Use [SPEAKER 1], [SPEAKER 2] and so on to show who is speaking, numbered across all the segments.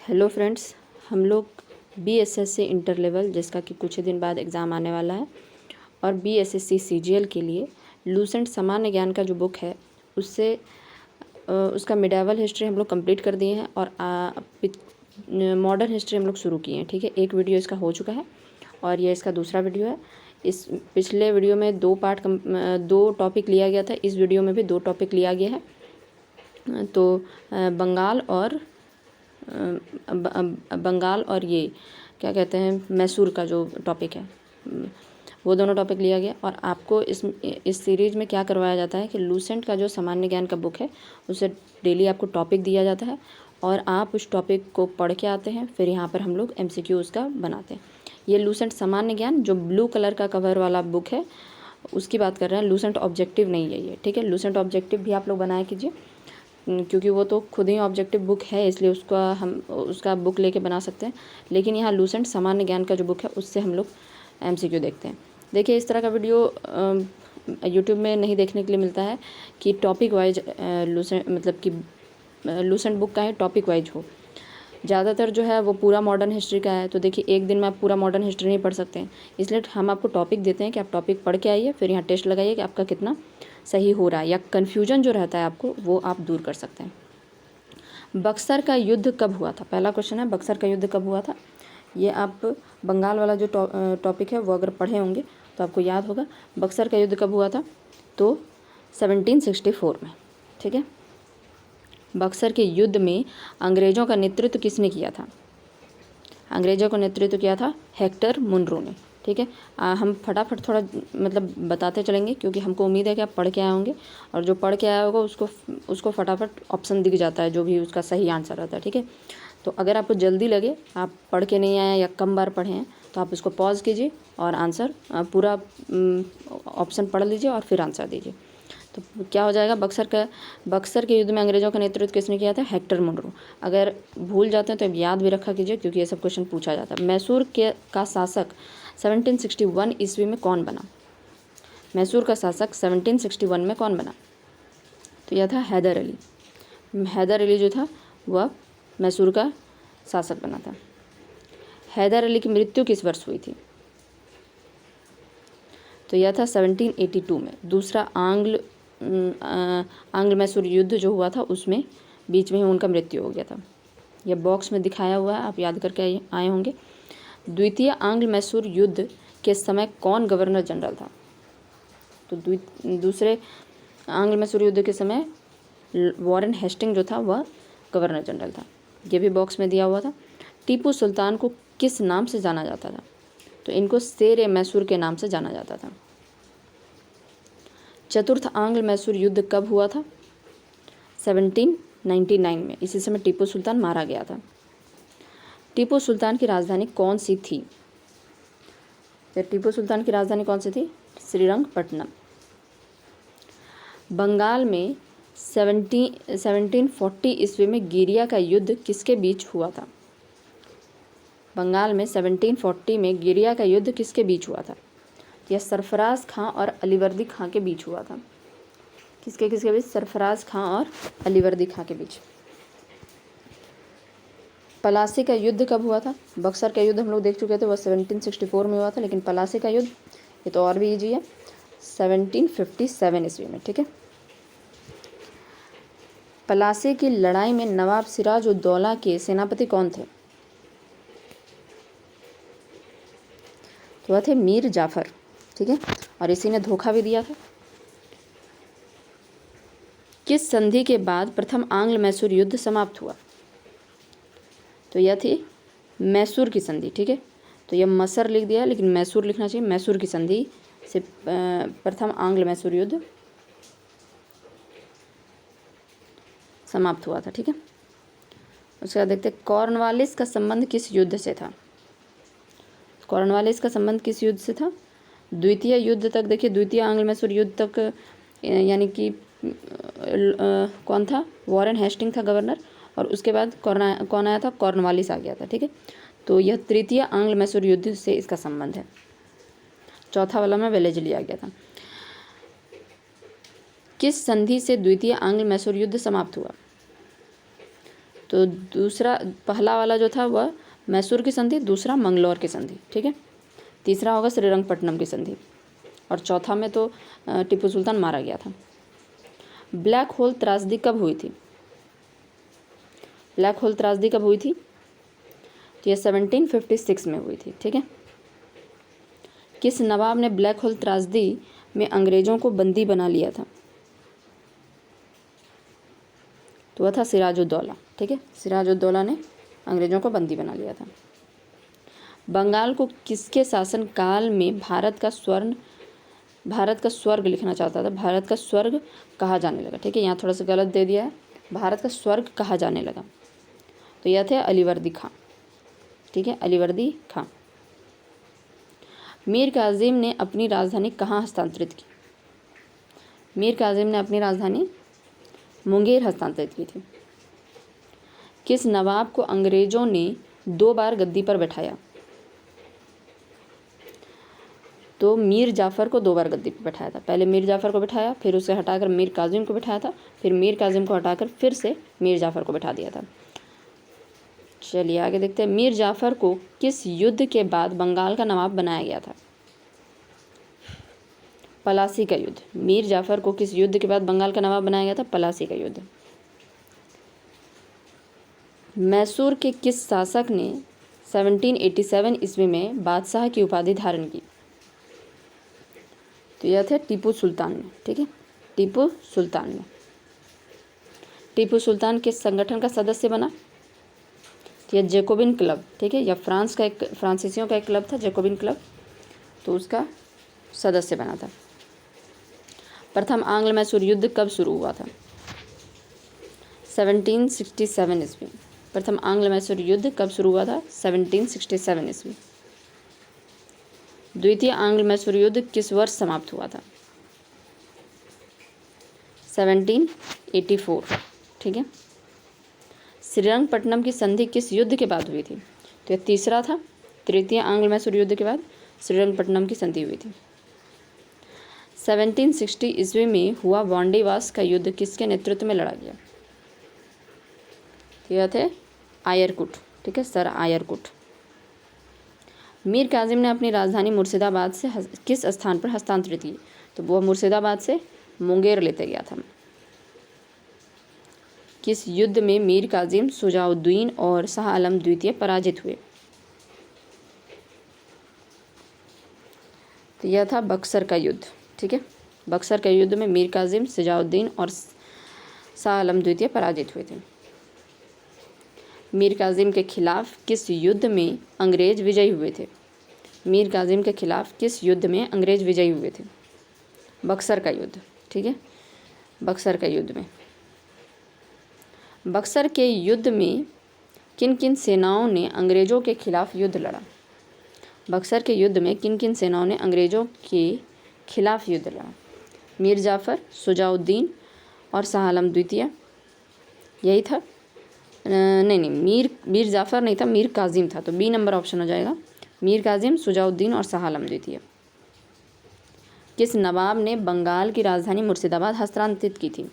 [SPEAKER 1] Hello friends, हम लोग BSSC inter level जिसका कि कुछ ही दिन बाद एग्ज़ाम आने वाला है और बीएसएससी सीजीएल के लिए लूसेंट सामान्य ज्ञान का जो बुक है उससे उसका मिडावल हिस्ट्री हम लोग कंप्लीट कर दिए हैं और मॉडर्न हिस्ट्री हम लोग शुरू किए हैं। ठीक है, एक वीडियो इसका हो चुका है और ये इसका दूसरा वीडियो है। इस पिछले वीडियो में दो टॉपिक लिया गया था, इस वीडियो में भी दो टॉपिक लिया गया है। तो बंगाल और ये क्या कहते हैं मैसूर का जो टॉपिक है वो दोनों टॉपिक लिया गया। और आपको इस सीरीज़ में क्या करवाया जाता है कि लूसेंट का जो सामान्य ज्ञान का बुक है उससे डेली आपको टॉपिक दिया जाता है और आप उस टॉपिक को पढ़ के आते हैं। फिर यहाँ पर हम लोग MCQ उसका बनाते हैं। ये लूसेंट सामान्य ज्ञान जो ब्लू कलर का कवर वाला बुक है उसकी बात कर रहे हैं, लूसेंट ऑब्जेक्टिव नहीं है ये। ठीक है, लूसेंट ऑब्जेक्टिव भी आप लोग बनाया कीजिए क्योंकि वो तो खुद ही ऑब्जेक्टिव बुक है, इसलिए उसका बुक लेके बना सकते हैं। लेकिन यहाँ लूसेंट सामान्य ज्ञान का जो बुक है उससे हम लोग MCQ देखते हैं। देखिए, इस तरह का वीडियो यूट्यूब में नहीं देखने के लिए मिलता है कि टॉपिक वाइज लूसेंट मतलब कि लूसेंट बुक का है टॉपिक वाइज हो। ज़्यादातर जो है वो पूरा मॉडर्न हिस्ट्री का है। तो देखिए, एक दिन में आप पूरा मॉडर्न हिस्ट्री नहीं पढ़ सकते हैं, इसलिए हम आपको टॉपिक देते हैं कि आप टॉपिक पढ़ के आइए, फिर यहाँ टेस्ट लगाइए कि आपका कितना सही हो रहा है या कन्फ्यूजन जो रहता है आपको वो आप दूर कर सकते हैं। बक्सर का युद्ध कब हुआ था? पहला क्वेश्चन है, बक्सर का युद्ध कब हुआ था? ये आप बंगाल वाला जो टॉपिक है वो अगर पढ़े होंगे तो आपको याद होगा। बक्सर का युद्ध कब हुआ था? तो 1764 में। ठीक है, बक्सर के युद्ध में अंग्रेज़ों का नेतृत्व किसने किया था? अंग्रेज़ों का नेतृत्व किया था हेक्टर मुनरो ने। ठीक है, हम फटाफट थोड़ा मतलब बताते चलेंगे क्योंकि हमको उम्मीद है कि आप पढ़ के आए होंगे और जो पढ़ के आया होगा उसको फटाफट ऑप्शन दिख जाता है जो भी उसका सही आंसर रहता है। ठीक है, तो अगर आपको जल्दी लगे, आप पढ़ के नहीं आए या कम बार पढ़े हैं, तो आप इसको पॉज कीजिए और आंसर पूरा ऑप्शन पढ़ लीजिए और फिर आंसर दीजिए। तो क्या हो जाएगा? बक्सर के युद्ध में अंग्रेज़ों का नेतृत्व किसने किया था? Hector Munro. अगर भूल जाते हैं तो अब याद भी रखा कीजिए क्योंकि ये सब क्वेश्चन पूछा जाता है। मैसूर का शासक 1761 ईस्वी में कौन बना? मैसूर का शासक 1761 में कौन बना? तो यह था हैदर अली। हैदर अली जो था वह मैसूर का शासक बना था। हैदर अली की मृत्यु किस वर्ष हुई थी? तो यह था 1782 में। दूसरा आंग्ल मैसूर युद्ध जो हुआ था उसमें बीच में ही उनका मृत्यु हो गया था। यह बॉक्स में दिखाया हुआ है, आप याद करके आए होंगे। द्वितीय आंग्ल मैसूर युद्ध के समय कौन गवर्नर जनरल था? तो दूसरे आंग्ल मैसूर युद्ध के समय वॉरेन हेस्टिंग जो था वह गवर्नर जनरल था। ये भी बॉक्स में दिया हुआ था। टीपू सुल्तान को किस नाम से जाना जाता था? तो इनको शेर ए मैसूर के नाम से जाना जाता था। चतुर्थ आंग्ल मैसूर युद्ध कब हुआ था? 1799 में। इसी समय टीपू सुल्तान मारा गया था। टीपू सुल्तान की राजधानी कौन सी थी? तो टीपू सुल्तान की राजधानी कौन सी थी? श्रीरंगपट्टनम। बंगाल में 1740 ईस्वी में गिरिया का युद्ध किसके बीच हुआ था? बंगाल में 1740 में गिरिया का युद्ध किसके बीच हुआ था? यह सरफराज खां और अलीवर्दी खां के बीच हुआ था। किसके बीच? सरफराज खां और अलीवर्दी खां के बीच। पलासी का युद्ध कब हुआ था? बक्सर का युद्ध हम लोग देख चुके थे, वह 1764 में हुआ था, लेकिन पलासी का युद्ध ये तो और भी ईजी है, 1757 ईस्वी में। ठीक है, पलासी की लड़ाई में नवाब सिराज उद दौला के सेनापति कौन थे? तो वह थे मीर जाफर। ठीक है, और इसी ने धोखा भी दिया था। किस संधि के बाद प्रथम आंग्ल मैसूर युद्ध समाप्त हुआ? तो यह थी मैसूर की संधि। ठीक है, तो यह मसर लिख दिया लेकिन मैसूर लिखना चाहिए। मैसूर की संधि से प्रथम आंग्ल मैसूर युद्ध समाप्त हुआ था। ठीक है, उसके बाद देखते हैं कॉर्नवालिस का संबंध किस युद्ध से था? कॉर्नवालिस का संबंध किस युद्ध से था? द्वितीय युद्ध तक। देखिए, द्वितीय आंग्ल मैसूर युद्ध तक यानी कि कौन था? वॉरेन हेस्टिंग था गवर्नर, और उसके बाद कौन आया था? कॉर्नवालिस आ गया था। ठीक है, तो यह तृतीय आंग्ल मैसूर युद्ध से इसका संबंध है। चौथा वाला में वेलेजली आ गया था। किस संधि से द्वितीय आंग्ल मैसूर युद्ध समाप्त हुआ? तो दूसरा, पहला वाला जो था वह मैसूर की संधि, दूसरा मंगलौर की संधि, ठीक है। तीसरा होगा श्रीरंगपट्टनम की संधि, और चौथा में तो टीपू सुल्तान मारा गया था। ब्लैक होल त्रासदी कब हुई थी? ब्लैक होल त्रासदी कब हुई थी? तो ये 1756 में हुई थी, ठीक है। किस नवाब ने ब्लैक होल त्रासदी में अंग्रेजों को बंदी बना लिया था? तो वह था सिराजुद्दौला, ठीक है। सिराजुद्दौला ने अंग्रेजों को बंदी बना लिया था। बंगाल को किसके शासन काल में भारत का स्वर्ग लिखना चाहता था? भारत का स्वर्ग कहा जाने लगा, ठीक है। यहाँ थोड़ा सा गलत दे दिया है, भारत का स्वर्ग कहा जाने लगा। तो यह थे अलीवर्दी खां, ठीक है, अलीवर्दी खां। मीर कासिम ने अपनी राजधानी कहाँ हस्तांतरित की? मीर कासिम ने अपनी राजधानी मुंगेर हस्तांतरित की थी। किस नवाब को अंग्रेजों ने 2 बार गद्दी पर बैठाया? तो मीर जाफ़र को 2 बार गद्दी पर बैठाया था। पहले मीर जाफ़र को बैठाया, फिर उसे हटाकर मीर कासिम को बैठाया था, फिर मीर कासिम को हटाकर फिर से मीर जाफ़र को बैठा दिया था। चलिए आगे देखते हैं। मीर जाफ़र को किस युद्ध के बाद बंगाल का नवाब बनाया गया था? पलासी का युद्ध। मीर जाफ़र को किस युद्ध के बाद बंगाल का नवाब बनाया गया था? पलासी का युद्ध। मैसूर के किस शासक ने 1787 ईस्वी में बादशाह की उपाधि धारण की? तो यह थे टीपू सुल्तान ने, ठीक है, टीपू सुल्तान ने। टीपू सुल्तान किस संगठन का सदस्य बना? तो यह जैकोबिन क्लब, ठीक है, या फ्रांसीसियों का एक क्लब था जैकोबिन क्लब, तो उसका सदस्य बना था। प्रथम आंग्ल मैसूर युद्ध कब शुरू हुआ था? 1767 ईस्वी। प्रथम आंग्ल मैसूर युद्ध कब शुरू हुआ था? 1767 ईस्वी। द्वितीय आंग्ल मैसूर युद्ध किस वर्ष समाप्त हुआ था? 1784, ठीक है। श्रीरंगपट्टनम की संधि किस युद्ध के बाद हुई थी? तो यह तीसरा था, तृतीय आंग्ल मैसूर युद्ध के बाद श्रीरंगपट्टनम की संधि हुई थी। 1760 ईस्वी में हुआ वांडीवास का युद्ध किसके नेतृत्व में लड़ा गया? तो यह थे आयरकुट, ठीक है, सर आयरकुट। मीर कासिम ने अपनी राजधानी मुर्शिदाबाद से किस स्थान पर हस्तांतरित की? तो वह मुर्शिदाबाद से मुंगेर लेते गया था। किस युद्ध में मीर कासिम, शुजाउद्दीन और शाह आलम द्वितीय पराजित हुए? तो यह था बक्सर का युद्ध, ठीक है। बक्सर के युद्ध में मीर कासिम, शुजाउद्दीन और शाह आलम द्वितीय पराजित हुए थे। मीर कासिम के खिलाफ किस युद्ध में अंग्रेज विजयी हुए थे? मीर कासिम के खिलाफ किस युद्ध में अंग्रेज विजयी हुए थे? बक्सर का युद्ध, ठीक है, बक्सर का युद्ध में। बक्सर के युद्ध में किन किन सेनाओं ने अंग्रेजों के खिलाफ युद्ध लड़ा? बक्सर के युद्ध में किन किन सेनाओं ने अंग्रेजों के खिलाफ युद्ध लड़ा? मीर जाफ़र, शुजाउद्दीन और शाह आलम द्वितीय, यही था। नहीं, मीर जाफ़र नहीं था, मीर कासिम था, तो बी नंबर ऑप्शन हो जाएगा। मीर कासिम, शुजाउद्दीन और शाह आलम द्वितीय। किस नवाब ने बंगाल की राजधानी मुर्शिदाबाद हस्तांतरित की थी?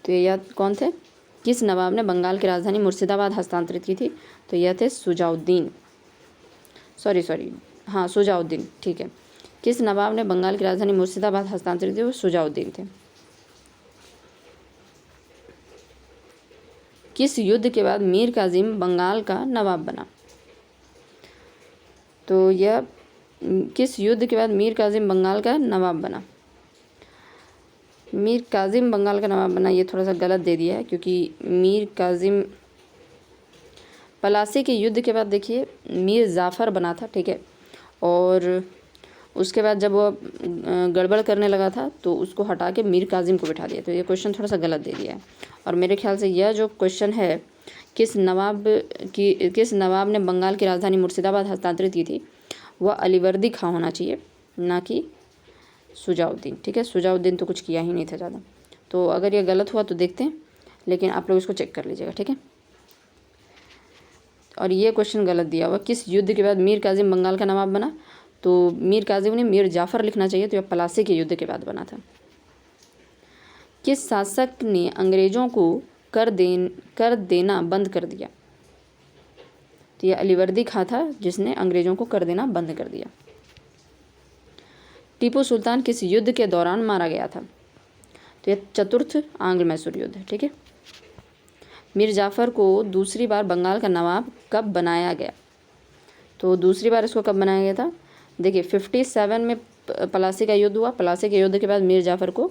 [SPEAKER 1] तो यह कौन थे? किस नवाब ने बंगाल की राजधानी मुर्शिदाबाद हस्तांतरित की थी? तो यह थे शुजाउद्दीन, हाँ शुजाउद्दीन, ठीक है। किस नवाब ने बंगाल की राजधानी मुर्शिदाबाद हस्तांतरित की? वो शुजाउद्दीन थे। किस युद्ध के बाद मीर कासिम बंगाल का नवाब बना? तो यह किस युद्ध के बाद मीर कासिम बंगाल का नवाब बना? मीर कासिम बंगाल का नवाब बना, ये थोड़ा सा गलत दे दिया है, क्योंकि मीर कासिम पलासी के युद्ध के बाद देखिए मीर जाफ़र बना था, ठीक है, और उसके बाद जब वो गड़बड़ करने लगा था तो उसको हटा के मीर कासिम को बिठा दिया। तो ये क्वेश्चन थोड़ा सा गलत दे दिया है, और मेरे ख्याल से यह जो क्वेश्चन है किस नवाब ने बंगाल की राजधानी मुर्शिदाबाद हस्तांतरित की थी, वह अलीवर्दी खां होना चाहिए, ना कि शुजाउद्दीन, ठीक है। शुजाउद्दीन तो कुछ किया ही नहीं था ज़्यादा। तो अगर ये गलत हुआ तो देखते हैं, लेकिन आप लोग इसको चेक कर लीजिएगा, ठीक है। और ये क्वेश्चन गलत दिया हुआ, किस युद्ध के बाद मीर कासिम बंगाल का नवाब बना? तो मीर कासिम ने मीर जाफ़र लिखना चाहिए, तो यह पलासी के युद्ध के बाद बना था। किस शासक ने अंग्रेजों को कर देना बंद कर दिया? तो ये अलीवर्दी खां था जिसने अंग्रेजों को कर देना बंद कर दिया। टीपू सुल्तान किस युद्ध के दौरान मारा गया था? तो यह चतुर्थ आंग्ल मैसूर युद्ध है, ठीक है। मीर जाफ़र को दूसरी बार बंगाल का नवाब कब बनाया गया? तो दूसरी बार इसको कब बनाया गया था? देखिए 57 में पलासी का युद्ध हुआ। पलासी के युद्ध के बाद मीर जाफ़र को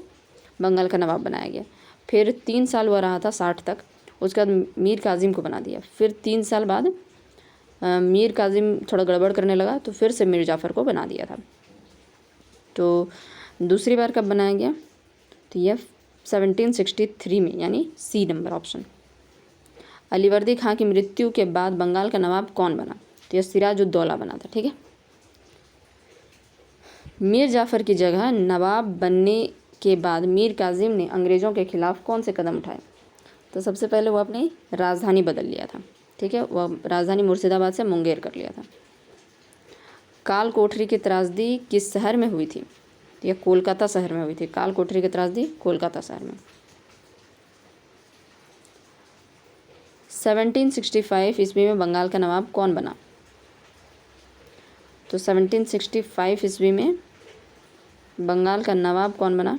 [SPEAKER 1] बंगाल का नवाब बनाया गया। फिर 3 साल वह रहा था 60 तक। उसके बाद मीर काजिम को बना दिया। फिर 3 साल बाद मीर काजिम थोड़ा गड़बड़ करने लगा तो फिर से मीर जाफ़र को बना दिया था। तो दूसरी बार कब बनाया गया? तो यह 1763 में, यानी सी नंबर ऑप्शन। अलीवर्दी खां की मृत्यु के बाद बंगाल का नवाब कौन बना? तो यह सिराजुद्दौला बना था, ठीक है। मीर जाफ़र की जगह नवाब बनने के बाद मीर काजिम ने अंग्रेज़ों के खिलाफ कौन से कदम उठाए? तो सबसे पहले वो अपनी राजधानी बदल लिया था, ठीक है। वह राजधानी मुर्शिदाबाद से मुंगेर कर लिया था। काल कोठरी की त्रासदी किस शहर में हुई थी? तो यह कोलकाता शहर में हुई थी। काल कोठरी की त्रासदी कोलकाता शहर में। 1765 ईस्वी में बंगाल का नवाब कौन बना? तो 1765 ईस्वी में बंगाल का नवाब कौन बना?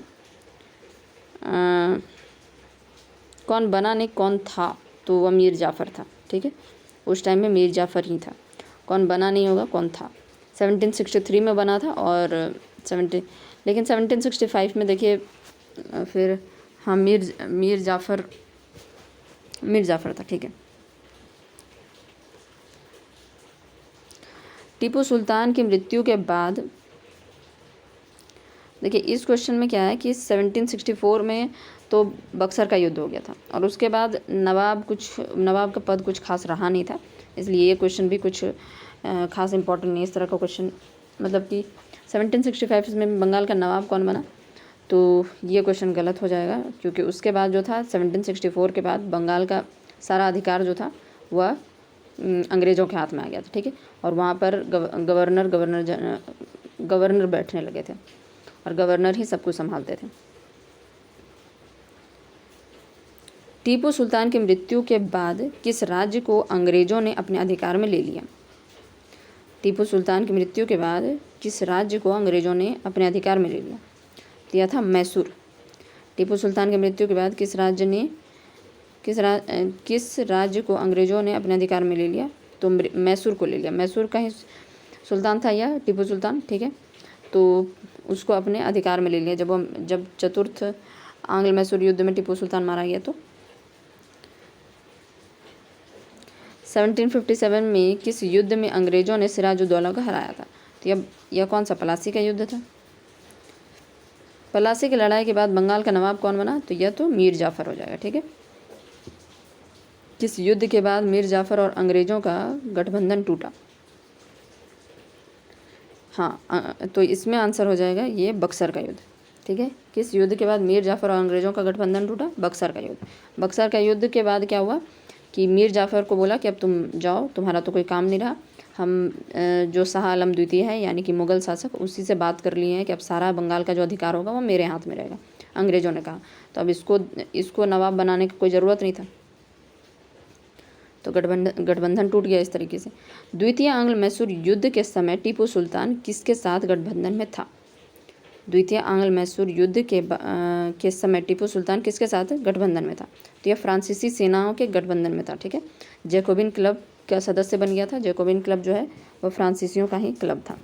[SPEAKER 1] कौन बना नहीं, कौन था? तो वह मीर जाफ़र था, ठीक है। उस टाइम में मीर जाफ़र ही था। कौन बना नहीं होगा, कौन था। 1763 में बना था और 1765 में देखिए फिर हाँ मीर जाफ़र था, ठीक है। टीपू सुल्तान की मृत्यु के बाद देखिए इस क्वेश्चन में क्या है कि 1764 में तो बक्सर का युद्ध हो गया था और उसके बाद नवाब का पद कुछ खास रहा नहीं था, इसलिए ये क्वेश्चन भी कुछ खास इंपॉर्टेंट नहीं। इस तरह का क्वेश्चन मतलब कि 1765 में बंगाल का नवाब कौन बना, तो ये क्वेश्चन गलत हो जाएगा क्योंकि उसके बाद जो था 1764 के बाद बंगाल का सारा अधिकार जो था वह अंग्रेज़ों के हाथ में आ गया था, ठीक है। और वहाँ पर गवर्नर बैठने लगे थे और गवर्नर ही सब कुछ संभालते थे। टीपू सुल्तान की मृत्यु के बाद किस राज्य को अंग्रेज़ों ने अपने अधिकार में ले लिया? टीपू सुल्तान की मृत्यु के बाद किस राज्य को अंग्रेज़ों ने अपने अधिकार में ले लिया? दिया था मैसूर। टीपू सुल्तान की मृत्यु के बाद किस राज्य को अंग्रेज़ों ने अपने अधिकार में ले लिया? तो मैसूर को ले लिया। मैसूर का ही सुल्तान था यह टीपू सुल्तान, ठीक है। तो उसको अपने अधिकार में ले लिया जब चतुर्थ आंग्ल मैसूर युद्ध में टीपू सुल्तान मारा गया। तो 1757 में किस युद्ध में अंग्रेज़ों ने सिराजुद्दौला को हराया था? तो यह कौन सा पलासी का युद्ध था। पलासी की लड़ाई के बाद बंगाल का नवाब कौन बना? तो यह तो मीर जाफ़र हो जाएगा, ठीक है। किस युद्ध के बाद मीर जाफ़र और अंग्रेज़ों का गठबंधन टूटा? हाँ, तो इसमें आंसर हो जाएगा ये बक्सर का युद्ध, ठीक है। किस युद्ध के बाद मीर जाफ़र और अंग्रेज़ों का गठबंधन टूटा? बक्सर का युद्ध। बक्सर का युद्ध के बाद क्या हुआ कि मीर जाफ़र को बोला कि अब तुम जाओ, तुम्हारा तो कोई काम नहीं रहा। हम जो शाह आलम द्वितीय है यानी कि मुग़ल शासक, उसी से बात कर लिए हैं कि अब सारा बंगाल का जो अधिकार होगा वो मेरे हाथ में रहेगा, अंग्रेज़ों ने कहा। तो अब इसको नवाब बनाने की कोई ज़रूरत नहीं था, तो गठबंधन टूट गया इस तरीके से। द्वितीय आंग्ल मैसूर युद्ध के समय टीपू सुल्तान किसके साथ गठबंधन में था? द्वितीय आंग्ल मैसूर युद्ध के समय टीपू सुल्तान किसके साथ गठबंधन में था? तो यह फ्रांसीसी सेनाओं के गठबंधन में था, ठीक है। जैकोबिन क्लब का सदस्य बन गया था। जैकोबिन क्लब जो है वह फ्रांसीसियों का ही क्लब था।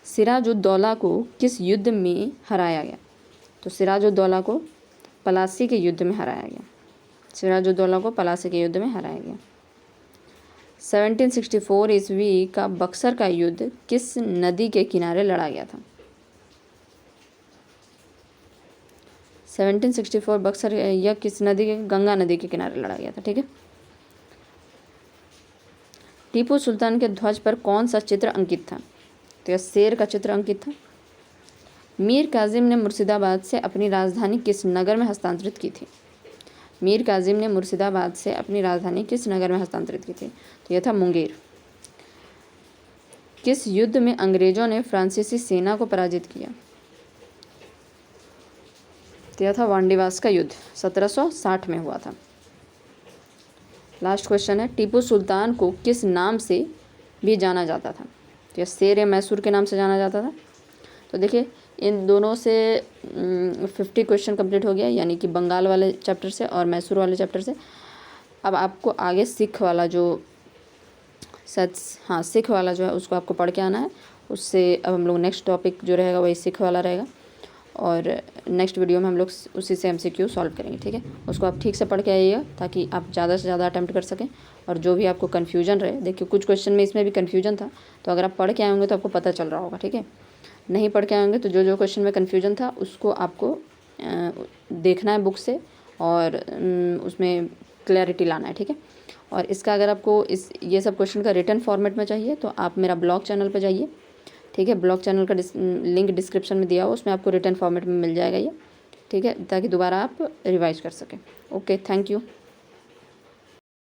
[SPEAKER 1] सिराजुद्दौला को किस युद्ध में हराया गया? तो सिराजुद्दौला को पलासी के युद्ध में हराया गया। सिराजुद्दौला को पलासी के युद्ध में हराया गया। 1764 ईस्वी का बक्सर का युद्ध किस नदी के किनारे लड़ा गया था? 1764 बक्सर यह किस नदी के? गंगा नदी के किनारे लड़ा गया था, ठीक है। टीपू सुल्तान के ध्वज पर कौन सा चित्र अंकित था? तो यह शेर का चित्र अंकित था। मीर काजिम ने मुर्शिदाबाद से अपनी राजधानी किस नगर में हस्तांतरित की थी? मीर काजिम ने मुर्शिदाबाद से अपनी राजधानी किस नगर में हस्तांतरित की थी? तो यह था मुंगेर। किस युद्ध में अंग्रेज़ों ने फ्रांसीसी सेना को पराजित किया? तो यह था वांडीवास का युद्ध, 1760 में हुआ था। लास्ट क्वेश्चन है, टीपू सुल्तान को किस नाम से भी जाना जाता था? तो यह शेर मैसूर के नाम से जाना जाता था। तो देखिए इन दोनों से 50 क्वेश्चन कंप्लीट हो गया, यानी कि बंगाल वाले चैप्टर से और मैसूर वाले चैप्टर से। अब आपको आगे सिख वाला जो सिख वाला जो है उसको आपको पढ़ के आना है। उससे अब हम लोग नेक्स्ट टॉपिक जो रहेगा वही सिख वाला रहेगा, और नेक्स्ट वीडियो में हम लोग उसी से MCQ सॉल्व करेंगे, ठीक है। उसको आप ठीक से पढ़ के आइएगा ताकि आप ज़्यादा से ज़्यादा अटैम्प्ट कर सकें। और जो भी आपको कन्फ्यूजन रहे, देखिए कुछ क्वेश्चन में इसमें भी कन्फ्यूजन था, तो अगर आप पढ़ के आए होंगे तो आपको पता चल रहा होगा, ठीक है। नहीं पढ़ के आए होंगे तो जो जो क्वेश्चन में कन्फ्यूजन था उसको आपको देखना है बुक से, और उसमें क्लैरिटी लाना है, ठीक है। और इसका अगर आपको ये सब क्वेश्चन का रिटन फॉर्मेट में चाहिए तो आप मेरा ब्लॉग चैनल पर जाइए, ठीक है। ब्लॉग चैनल का लिंक डिस्क्रिप्शन में दिया हो, उसमें आपको रिटन फॉर्मेट में मिल जाएगा ये, ठीक है, ताकि दोबारा आप रिवाइज कर सकें। Okay, thank you.